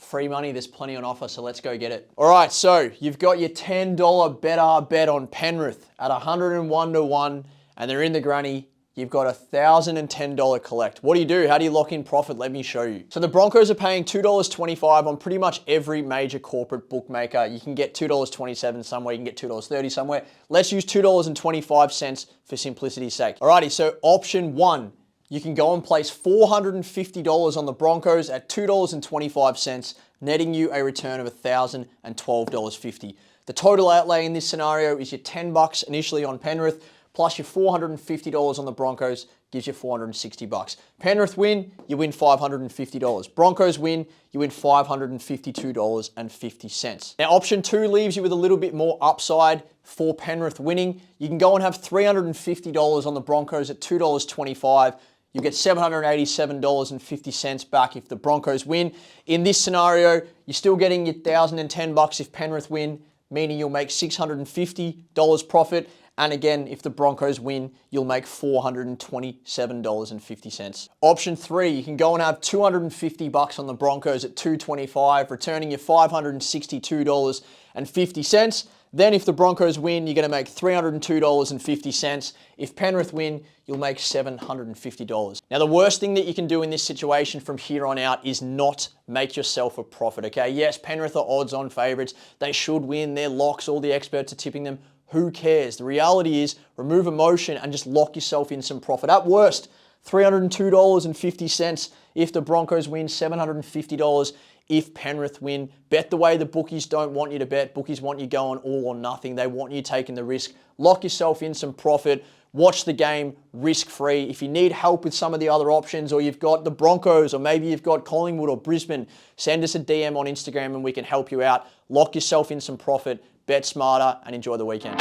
free money. There's plenty on offer, so let's go get it. All right, so you've got your $10 bet on Penrith at 101 to 1, and they're in the granny. You've got $1,010 collect. What do you do? How do you lock in profit? Let me show you. So the Broncos are paying $2.25 on pretty much every major corporate bookmaker. You can get $2.27 somewhere, you can get $2.30 somewhere. Let's use $2.25 for simplicity's sake. Alrighty, so option one, you can go and place $450 on the Broncos at $2.25, netting you a return of $1,012.50. The total outlay in this scenario is your $10 initially on Penrith, plus your $450 on the Broncos gives you $460. Penrith win, you win $550. Broncos win, you win $552.50. Now, option two leaves you with a little bit more upside for Penrith winning. You can go and have $350 on the Broncos at $2.25. You get $787.50 back if the Broncos win. In this scenario, you're still getting your $1,010 if Penrith win, meaning you'll make $650 profit. And again, if the Broncos win, you'll make $427.50. Option three, you can go and have $250 on the Broncos at $2.25, returning you $562.50. Then if the Broncos win, you're going to make $302.50. If Penrith win, you'll make $750. Now, the worst thing that you can do in this situation from here on out is not make yourself a profit, okay? Yes, Penrith are odds-on favourites. They should win. They're locks. All the experts are tipping them. Who cares? The reality is remove emotion and just lock yourself in some profit. At worst, $302.50 if the Broncos win, $750 if Penrith win. Bet the way the bookies don't want you to bet. Bookies want you going all or nothing. They want you taking the risk. Lock yourself in some profit. Watch the game risk-free. If you need help with some of the other options, or you've got the Broncos, or maybe you've got Collingwood or Brisbane, send us a DM on Instagram and we can help you out. Lock yourself in some profit. Bet smarter and enjoy the weekend.